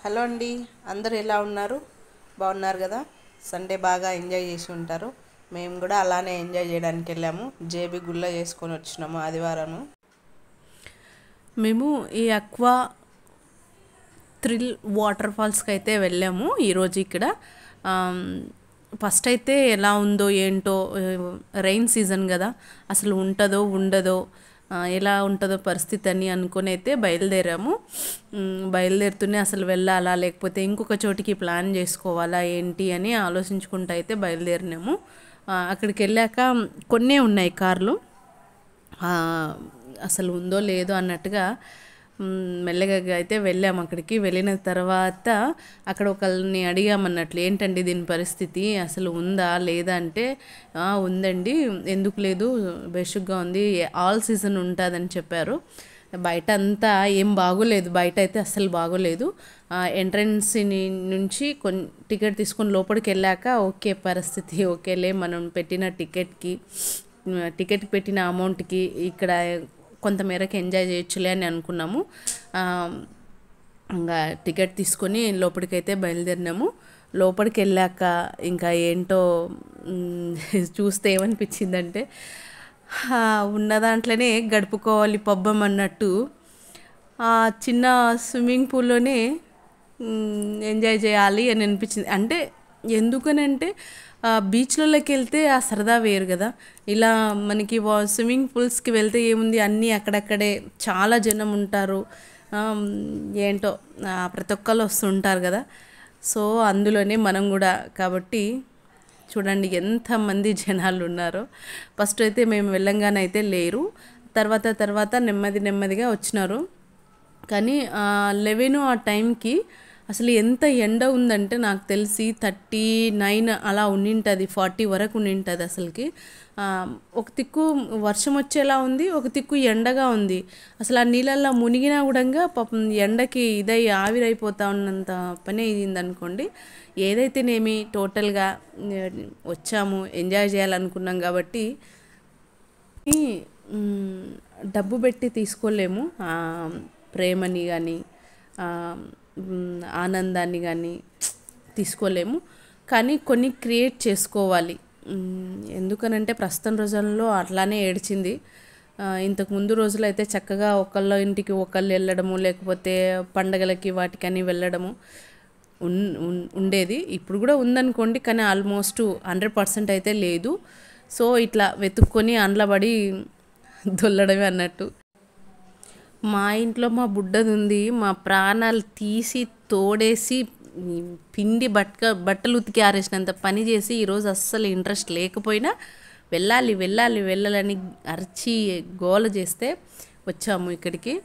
Hello అండి, అందరూ ఎలా ఉన్నారు? బాగున్నారు కదా? సండే బాగా ఎంజాయ్ చేసి ఉంటారు. మేము కూడా అలానే ఎంజాయ్ చేయడానికి వెళ్ళాము. జేబీ గుళ్ళ చేసుకొని వచ్చినాము ఆదివారము. మేము ఈ అక్వా థ్రిల్ వాటర్ ఫాల్స్కి అయితే వెళ్ళాము ఈరోజు ఇక్కడ. ఫస్ట్ అయితే ఎలా ఉందో ఏంటో, రైన్ సీజన్ కదా, అసలు ఉంటుందో ఉండదో, ఎలా ఉంటుందో పరిస్థితి అని అనుకుని అయితే బయలుదేరాము. బయలుదేరుతూనే అసలు వెళ్ళాలా లేకపోతే ఇంకొక చోటికి ప్లాన్ చేసుకోవాలా ఏంటి అని ఆలోచించుకుంటూ అయితే బయలుదేరినాము. అక్కడికి వెళ్ళాక కొన్నే ఉన్నాయి కార్లు. అసలు ఉందో లేదో అన్నట్టుగా మెల్లగా అయితే వెళ్ళాము. అక్కడికి వెళ్ళిన తర్వాత అక్కడ ఒకరిని అడిగామన్నట్లు, ఏంటండి దీని పరిస్థితి, అసలు ఉందా లేదా అంటే, ఉందండి, ఎందుకు లేదు, బేషుగ్గా ఉంది, ఆల్ సీజన్ ఉంటుందని చెప్పారు. బయట అంతా ఏం బాగోలేదు, బయట అయితే అస్సలు బాగోలేదు. ఎంట్రన్స్ నుంచి టికెట్ తీసుకొని లోపలికి వెళ్ళాక ఓకే, పరిస్థితి ఓకేలే, మనం పెట్టిన టికెట్ పెట్టిన అమౌంట్కి ఇక్కడ కొంతమేరకు ఎంజాయ్ చేయొచ్చులే అని అనుకున్నాము. ఇంకా టికెట్ తీసుకొని లోపలికైతే బయలుదేరినాము. లోపలికి వెళ్ళాక ఇంకా ఏంటో చూస్తే ఏమనిపించిందంటే, ఉన్న దాంట్లోనే గడుపుకోవాలి పబ్బం అన్నట్టు ఆ చిన్న స్విమ్మింగ్ పూల్లోనే ఎంజాయ్ చేయాలి అని అనిపించింది. అంటే ఎందుకనంటే బీచ్లలోకి వెళ్తే ఆ సరదా వేరు కదా. ఇలా మనకి స్విమ్మింగ్ పూల్స్కి వెళ్తే ఏముంది, అన్నీ అక్కడక్కడే చాలా జనం ఉంటారు. ఏంటో ప్రతి ఒక్కళ్ళు వస్తుంటారు కదా. సో అందులోనే మనం కూడా కాబట్టి చూడండి ఎంతమంది జనాలు ఉన్నారో. ఫస్ట్ అయితే మేము వెళ్ళంగానే అయితే లేరు, తర్వాత నెమ్మదిగా వచ్చినారు. కానీ 11 ఆ టైంకి అసలు ఎంత ఎండ ఉందంటే నాకు తెలిసి 39 అలా ఉండింటుంది, 40 వరకు ఉండింటుంది అసలుకి. ఒక దిక్కు వర్షం వచ్చేలా ఉంది, ఒక దిక్కు ఎండగా ఉంది. అసలు ఆ నీళ్ళల్లో మునిగినా కూడా పాపం ఎండకి ఆవిరైపోతా ఉన్నంత పని అయింది అనుకోండి. ఏదైతేనేమి టోటల్గా వచ్చాము, ఎంజాయ్ చేయాలనుకున్నాం కాబట్టి డబ్బు పెట్టి తీసుకోలేము ప్రేమని కానీ ఆనందాన్ని కానీ తీసుకోలేము. కానీ కొన్ని క్రియేట్ చేసుకోవాలి. ఎందుకనంటే ప్రస్తుతం రోజుల్లో అట్లానే ఏడ్చింది. ఇంతకుముందు రోజులు అయితే చక్కగా ఒకళ్ళ ఇంటికి ఒకళ్ళు వెళ్ళడము, లేకపోతే పండగలకి వాటికని వెళ్ళడము ఉండేది. ఇప్పుడు కూడా ఉందనుకోండి, కానీ ఆల్మోస్ట్ 100% అయితే లేదు. సో ఇట్లా వెతుక్కొని అండ్లబడి దొల్లడమే అన్నట్టు. మా ఇంట్లో మా బుడ్డది ఉంది, మా ప్రాణాలు తీసి తోడేసి పిండి బట్టలు ఉతికి ఆరేసినంత పని చేసి ఈరోజు అస్సలు ఇంట్రెస్ట్ లేకపోయినా వెళ్ళాలని అరిచి గోల చేస్తే వచ్చాము ఇక్కడికి.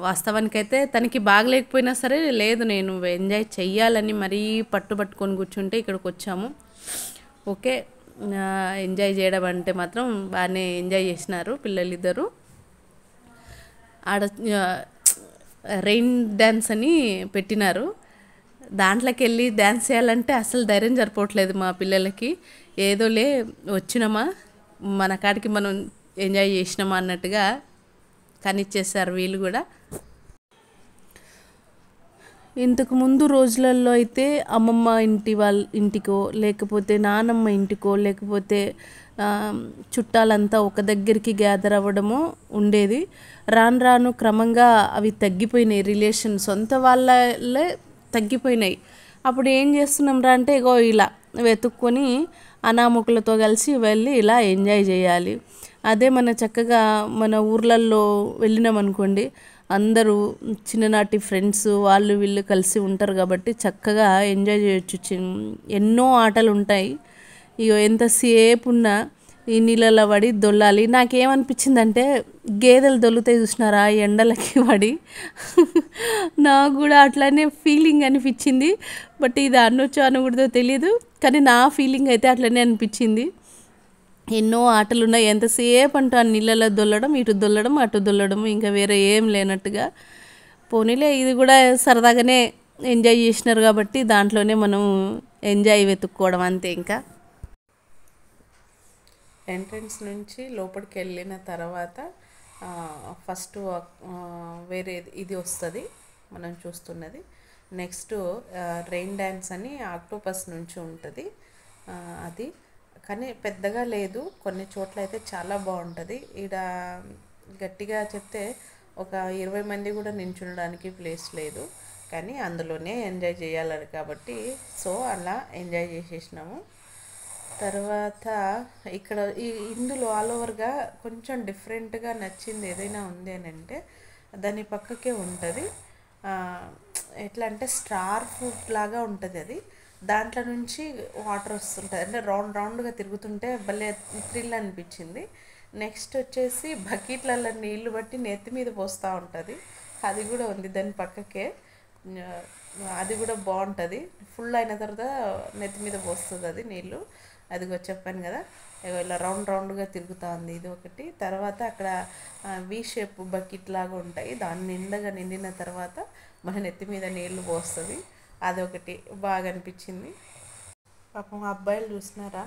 వాస్తవానికైతే తనకి బాగలేకపోయినా సరే లేదు, నేను ఎంజాయ్ చెయ్యాలని మరీ పట్టుబట్టుకొని కూర్చుంటే ఇక్కడికి వచ్చాము. ఓకే, ఎంజాయ్ చేయడం అంటే మాత్రం బాగానే ఎంజాయ్ చేసినారు పిల్లలిద్దరూ. ఆడ రెయిన్ డ్యాన్స్ అని పెట్టినారు, దాంట్లోకి వెళ్ళి డ్యాన్స్ చేయాలంటే అసలు ధైర్యం సరిపోవట్లేదు మా పిల్లలకి. ఏదోలే వచ్చినామా మన కాడికి మనం ఎంజాయ్ చేసినామా అన్నట్టుగా కానిచ్చేసారు వీళ్ళు కూడా. ఇంతకు ముందు రోజులలో అయితే అమ్మమ్మ ఇంటికో లేకపోతే నానమ్మ ఇంటికో లేకపోతే చుట్టాలంతా ఒక దగ్గరికి గ్యాదర్ అవ్వడమో ఉండేది. రాను క్రమంగా అవి తగ్గిపోయినాయి, రిలేషన్ సొంత వాళ్ళే తగ్గిపోయినాయి. అప్పుడు ఏం చేస్తున్నాం రా అంటే ఇగో ఇలా వెతుక్కొని అనామకులతో కలిసి వెళ్ళి ఇలా ఎంజాయ్ చేయాలి. అదే చక్కగా మన ఊర్లల్లో వెళ్ళినాం అనుకోండి, అందరూ చిన్ననాటి ఫ్రెండ్స్ వాళ్ళు వీళ్ళు కలిసి ఉంటారు కాబట్టి చక్కగా ఎంజాయ్ చేయొచ్చు. ఎన్నో ఆటలు ఉంటాయి. ఇక ఎంతసేపు ఉన్నా ఈ నీళ్ళలో పడి దొల్లాలి. నాకేమనిపించిందంటే గేదెలు దొల్లుతాయి చూసినారా ఎండలకి పడి, నాకు కూడా అట్లానే ఫీలింగ్ అనిపించింది. బట్ ఇది అనొచ్చో అనకూడదో తెలియదు, కానీ నా ఫీలింగ్ అయితే అట్లనే అనిపించింది. ఎన్నో ఆటలు ఉన్నాయి, ఎంతసేపు అంటూ ఆ నీళ్ళలో దొల్లడం, ఇటు దొల్లడం అటు దొల్లడం, ఇంకా వేరే ఏం లేనట్టుగా. పోనీలే, ఇది కూడా సరదాగానే ఎంజాయ్ చేసినారు కాబట్టి దాంట్లోనే మనం ఎంజాయ్ వెతుక్కోవడం అంతే. ఇంకా ఎంట్రన్స్ నుంచి లోపలికి వెళ్ళిన తర్వాత ఫస్ట్ వేరే ఇది వస్తుంది మనం చూస్తున్నది. నెక్స్ట్ రెయిన్ డ్యాన్స్ అని ఆక్టోపస్ నుంచి ఉంటుంది. ఆ, అది కానీ పెద్దగా లేదు, కొన్ని చోట్ల అయితే చాలా బాగుంటుంది. ఈడ గట్టిగా చెప్తే ఒక 20 మంది కూడా నించునడానికి ప్లేస్ లేదు, కానీ అందులోనే ఎంజాయ్ చేయాలని కాబట్టి సో అలా ఎంజాయ్ చేసేసినాము. తర్వాత ఇక్కడ ఇందులో ఆల్ ఓవర్గా కొంచెం డిఫరెంట్గా నచ్చింది ఏదైనా ఉంది అని అంటే దాని పక్కకే ఉంటుంది. ఆ, ఎట్లా అంటే స్టార్ ఫ్రూట్ లాగా ఉంటుంది అది. దాంట్లో నుంచి వాటర్ వస్తుంటుంది, అంటే రౌండ్ రౌండ్గా తిరుగుతుంటే భలే థ్రిల్ అనిపించింది. నెక్స్ట్ వచ్చేసి బకెట్లలో నీళ్లు బట్టి నెత్తి మీద పోస్తూ ఉంటుంది, అది కూడా ఉంది దాని పక్కకే. ఆ, అది కూడా బాగుంటుంది. ఫుల్ అయిన తర్వాత నెత్తి మీద పోస్తుంది అది నీళ్ళు. అదిగో చెప్పాను కదా, ఇగో ఇలా రౌండ్ రౌండ్గా తిరుగుతూ ఉంది ఇది ఒకటి. తర్వాత అక్కడ వి షేప్ బకెట్ లాగా ఉంటాయి, దాన్ని నిండగా నిండిన తర్వాత మన నెత్తి మీద నీళ్లు పోస్తుంది, అదొకటి బాగా అనిపించింది. పాపం ఆ అబ్బాయిలు చూసినారా,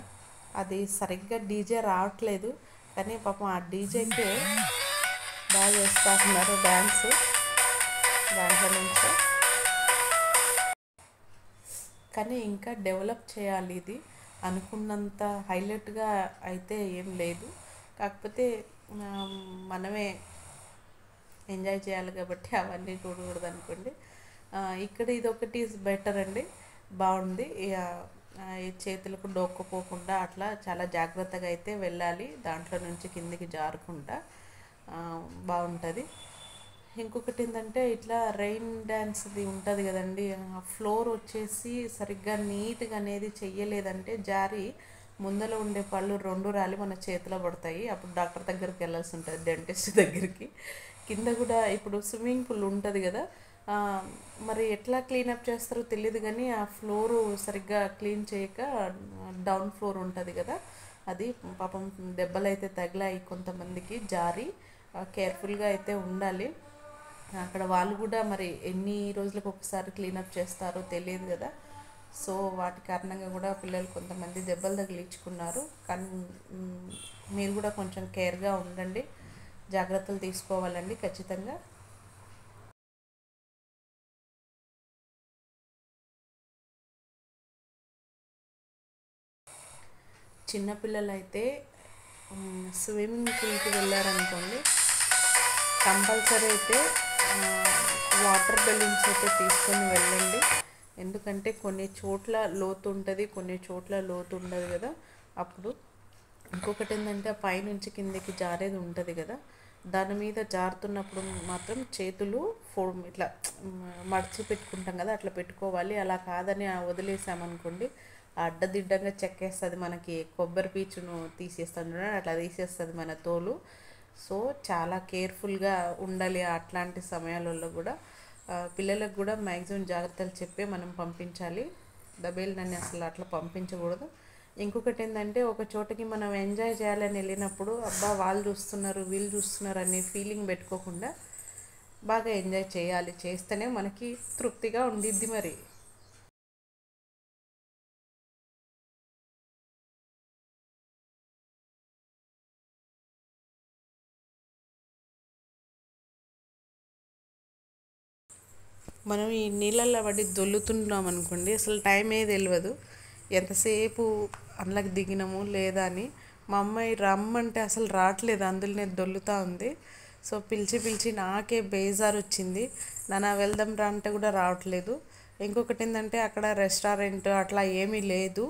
అది సరిగ్గా డీజే రావట్లేదు, కానీ పాపం ఆ డీజేకే బాగా చేస్తూ ఉన్నారు డ్యాన్స్ దాంట్లో నుంచి. కానీ ఇంకా డెవలప్ చేయాలి ఇది, అనుకున్నంత హైలైట్గా అయితే ఏం లేదు. కాకపోతే ఆ, మనమే ఎంజాయ్ చేయాలి కాబట్టి అవన్నీ చూడకూడదు అనుకోండి. ఇక్కడ ఇది ఒకటి బెటర్ అండి, బాగుంది. ఈ చేతులకు డొక్కపోకుండా అట్లా చాలా జాగ్రత్తగా అయితే వెళ్ళాలి, దాంట్లో నుంచి కిందికి జారకుండా. ఆ, బాగుంటుంది. ఇంకొకటి ఏంటంటే ఇట్లా రెయిన్ డ్యాన్స్ది ఉంటుంది కదండి, ఆ ఫ్లోర్ వచ్చేసి సరిగ్గా నీట్గా అనేది చెయ్యలేదంటే జారి ముందర ఉండే పళ్ళు రెండు రాలి మన చేతిలో పడతాయి, అప్పుడు డాక్టర్ దగ్గరికి వెళ్ళాల్సి ఉంటుంది, డెంటిస్ట్ దగ్గరికి. కింద కూడా ఇప్పుడు స్విమ్మింగ్ పూల్ ఉంటుంది కదా, ఆ, మరి ఎట్లా క్లీనప్ చేస్తారో తెలియదు, కానీ ఆ ఫ్లోరు సరిగ్గా క్లీన్ చేయక డౌన్ ఫ్లోర్ ఉంటుంది కదా, అది పాపం దెబ్బలు అయితే తగిలాయి కొంతమందికి జారి. కేర్ఫుల్గా అయితే ఉండాలి. అక్కడ వాళ్ళు కూడా మరి ఎన్ని రోజులకు ఒకసారి క్లీనప్ చేస్తారో తెలియదు కదా, సో వాటి కారణంగా కూడా పిల్లలు కొంతమంది దెబ్బలు తగిలించుకున్నారు. కానీ మీరు కూడా కొంచెం కేర్గా ఉండండి, జాగ్రత్తలు తీసుకోవాలండి ఖచ్చితంగా. చిన్నపిల్లలు అయితే స్విమ్మింగ్ పూల్కి వెళ్ళారనుకోండి, కంపల్సరీ అయితే వాటర్ బెలూన్స్ అయితే తీసుకొని వెళ్ళండి. ఎందుకంటే కొన్ని చోట్ల లోతు ఉంటుంది, కొన్ని చోట్ల లోతు ఉండదు కదా, అప్పుడు. ఇంకొకటి ఏంటంటే పైనుంచి కిందకి జారేది ఉంటుంది కదా, దాని మీద జారుతున్నప్పుడు మాత్రం చేతులు ఇట్లా మడిచి పెట్టుకుంటాం కదా, అట్లా పెట్టుకోవాలి. అలా కాదని వదిలేసామనుకోండి అడ్డదిడ్డంగా చెక్కేస్తుంది, మనకి కొబ్బరి పీచును తీసేస్తుంది చూడండి, అట్లా తీసేస్తుంది మన తోలు. సో చాలా కేర్ఫుల్గా ఉండాలి అట్లాంటి సమయాలలో కూడా. పిల్లలకు కూడా మ్యాక్సిమం జాగ్రత్తలు చెప్పే మనం పంపించాలి, దబేలు నన్ను అసలు అట్లా పంపించకూడదు. ఇంకొకటి ఏంటంటే ఒక చోటకి మనం ఎంజాయ్ చేయాలని వెళ్ళినప్పుడు అబ్బా వాళ్ళు చూస్తున్నారు వీళ్ళు చూస్తున్నారు అనే ఫీలింగ్ పెట్టుకోకుండా బాగా ఎంజాయ్ చేయాలి, చేస్తేనే మనకి తృప్తిగా ఉండిద్ది మరి. మనం ఈ నీళ్ళల్లో పడి దొల్లుతున్నాం అనుకోండి, అసలు టైం తెలియదు, ఎంతసేపు అందులోకి దిగినాము లేదా అని. మా అమ్మాయి రమ్మంటే అసలు రావట్లేదు, అందులోనే దొల్లుతూ ఉంది. సో పిలిచి పిలిచి నాకే బేజారు వచ్చింది, నాన్న వెళ్దాం రా అంటే కూడా రావట్లేదు. ఇంకొకటి ఏంటంటే అక్కడ రెస్టారెంట్ అట్లా ఏమీ లేదు,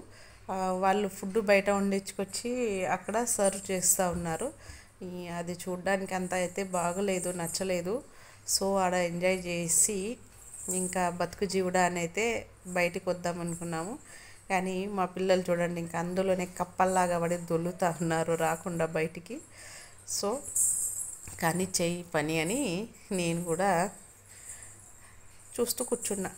వాళ్ళు ఫుడ్ బయట వండించుకొచ్చి అక్కడ సర్వ్ చేస్తూ ఉన్నారు. అది చూడ్డానికి అంత అయితే బాగలేదు, నచ్చలేదు. సో ఆడ ఎంజాయ్ చేసి ఇంకా బతుకు జీవుడా అని అయితే బయటికి వద్దాం అనుకున్నాము. కానీ మా పిల్లలు చూడండి ఇంకా అందులోనే కప్పల్లాగా పడి దొల్లుతూ ఉన్నారు రాకుండా బయటికి. సో కానీ చెయ్యి పని అని నేను కూడా చూస్తూ కూర్చున్నా.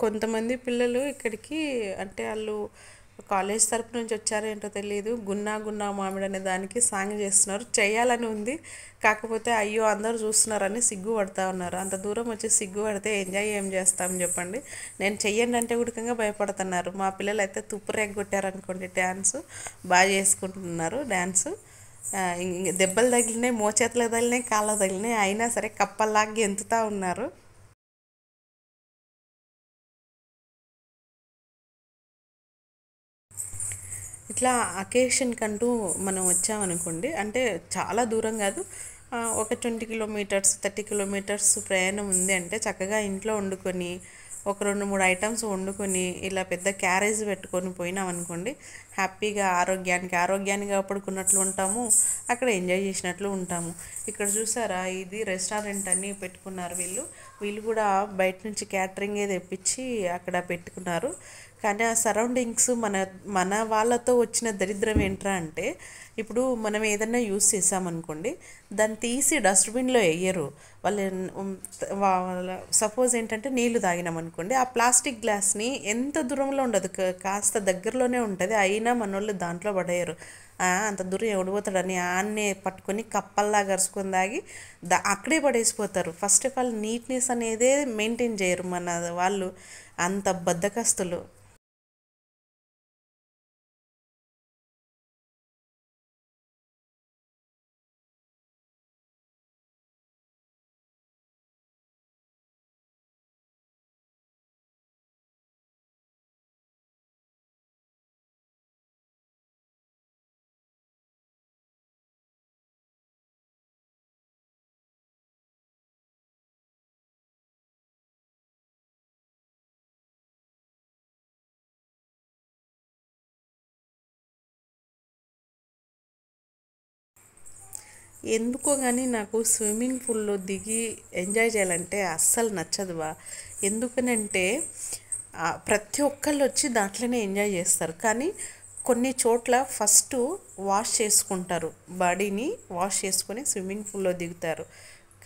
కొంతమంది పిల్లలు ఇక్కడికి అంటే వాళ్ళు కాలేజ్ తరపు నుంచి వచ్చారో ఏంటో తెలియదు, గున్నా గున్నా మామిడి అనే దానికి సాంగ్ చేస్తున్నారు. చేయాలని ఉంది, కాకపోతే అయ్యో అందరూ చూస్తున్నారని సిగ్గుపడతా ఉన్నారు. అంత దూరం వచ్చి సిగ్గుపడితే ఎంజాయ్ ఏం చేస్తాం చెప్పండి. నేను చెయ్యండి అంటే ఉడకంగా భయపడుతున్నారు. మా పిల్లలు అయితే తుప్పు రేగొట్టారనుకోండి, డ్యాన్స్ బాగా చేసుకుంటున్నారు. డ్యాన్స్ దెబ్బలు తగిలినాయి, మోచేతులకు తగిలినాయి, కాళ్ళకు తగిలినాయి, అయినా సరే కప్పల్లాగా గెంతుతా ఉన్నారు. ఇట్లా అకేషన్ కంటూ మనం వచ్చామనుకోండి, అంటే చాలా దూరం కాదు, ఒక 20 కిలోమీటర్స్ 30 కిలోమీటర్స్ ప్రయాణం ఉంది అంటే చక్కగా ఇంట్లో వండుకొని ఒక 2-3 ఐటమ్స్ వండుకొని ఇలా పెద్ద క్యారేజ్ పెట్టుకొని పోయినాం అనుకోండి, హ్యాపీగా ఆరోగ్యానికి కాపాడుకున్నట్లు ఉంటాము, అక్కడ ఎంజాయ్ చేసినట్లు ఉంటాము. ఇక్కడ చూసారా, ఇది రెస్టారెంట్ అని పెట్టుకున్నారు వీళ్ళు కూడా బయట నుంచి క్యాటరింగే తెప్పించి అక్కడ పెట్టుకున్నారు. కానీ ఆ సరౌండింగ్స్ మన వాళ్ళతో వచ్చిన దరిద్రం ఏంట్రా అంటే, ఇప్పుడు మనం ఏదన్నా యూస్ చేసామనుకోండి, దాన్ని తీసి డస్ట్బిన్లో వేయరు వాళ్ళ. సపోజ్ ఏంటంటే నీళ్లు తాగినామనుకోండి, ఆ ప్లాస్టిక్ గ్లాస్ని ఎంత దూరంలో ఉండదు, కాస్త దగ్గరలోనే ఉంటుంది, అయినా మనోళ్ళు దాంట్లో పడేయరు. అంత దూరం ఎవడిపోతాడని ఆన్నే పట్టుకొని కప్పల్లా గరుచుకొని తాగి అక్కడే పడేసిపోతారు. ఫస్ట్ ఆఫ్ ఆల్ నీట్నెస్ అనేదే మెయింటైన్ చేయరు మన వాళ్ళు, అంత బద్ధకస్తులు. ఎందుకో కానీ నాకు స్విమ్మింగ్ పూల్లో దిగి ఎంజాయ్ చేయాలంటే అస్సలు నచ్చదు ఎందుకనంటే ప్రతి ఒక్కళ్ళు వచ్చి దాంట్లోనే ఎంజాయ్ చేస్తారు, కానీ కొన్ని చోట్ల ఫస్ట్ వాష్ చేసుకుంటారు, బాడీని వాష్ చేసుకొని స్విమ్మింగ్ పూల్లో దిగుతారు.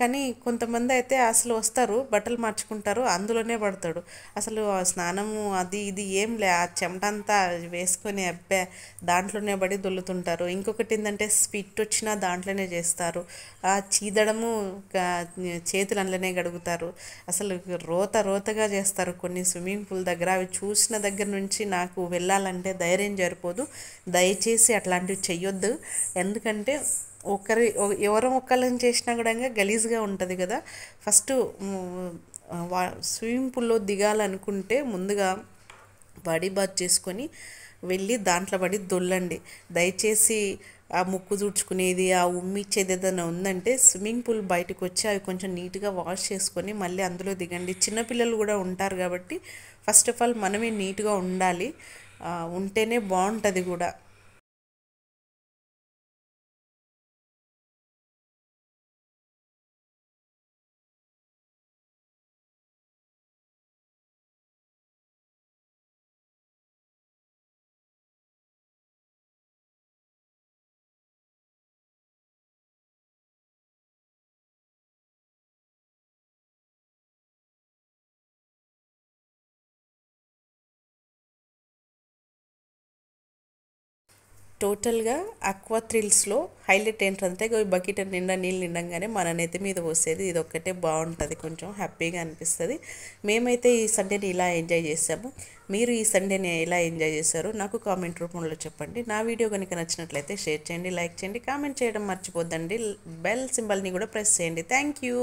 కానీ కొంతమంది అయితే అసలు వస్తారు, బట్టలు మార్చుకుంటారు, అందులోనే పడతాడు. అసలు ఆ స్నానము అది ఇది ఏం లే, ఆ చెమటంతా వేసుకొని అబ్బే దాంట్లోనే పడి దొల్లుతుంటారు. ఇంకొకటి ఏంటంటే స్పిట్ వచ్చినా దాంట్లోనే చేస్తారు, ఆ చీదడము చేతులు అందులోనే గడుగుతారు. అసలు రోతగా చేస్తారు కొన్ని స్విమ్మింగ్ పూల్ దగ్గర. అవి చూసిన దగ్గర నుంచి నాకు వెళ్ళాలంటే ధైర్యం సరిపోదు. దయచేసి అట్లాంటివి చెయ్యొద్దు, ఎందుకంటే ఎవరో ఒకళ్ళని చేసినా కూడా గలీజ్గా ఉంటుంది కదా. ఫస్ట్ స్విమ్మింగ్ పూల్లో దిగాలనుకుంటే ముందుగా బాడీ బాత్ చేసుకొని వెళ్ళి దాంట్లో పడి దొల్లండి. దయచేసి ఆ ముక్కు తుడుచుకునేది, ఆ ఉమ్మిచ్చేది ఏదైనా ఉందంటే స్విమ్మింగ్ పూల్ బయటకు వచ్చి అవి కొంచెం నీట్గా వాష్ చేసుకొని మళ్ళీ అందులో దిగండి. చిన్నపిల్లలు కూడా ఉంటారు కాబట్టి ఫస్ట్ ఆఫ్ ఆల్ మనమే నీట్గా ఉండాలి, ఉంటేనే బాగుంటుంది కూడా. టోటల్గా అక్వా థ్రిల్స్లో హైలైట్ ఏంటంటే బకెట్ నిండా నీళ్ళు నిండంగానే మన నెత్తి మీద పోసేది, ఇది ఒక్కటే బాగుంటుంది, కొంచెం హ్యాపీగా అనిపిస్తుంది. మేమైతే ఈ సండేని ఇలా ఎంజాయ్ చేసాము. మీరు ఈ సండేని ఎలా ఎంజాయ్ చేశారో నాకు కామెంట్ రూపంలో చెప్పండి. నా వీడియో కనుక నచ్చినట్లయితే షేర్ చేయండి, లైక్ చేయండి, కామెంట్ చేయడం మర్చిపోద్దండి. బెల్ సింబల్ని కూడా ప్రెస్ చేయండి. Thank you.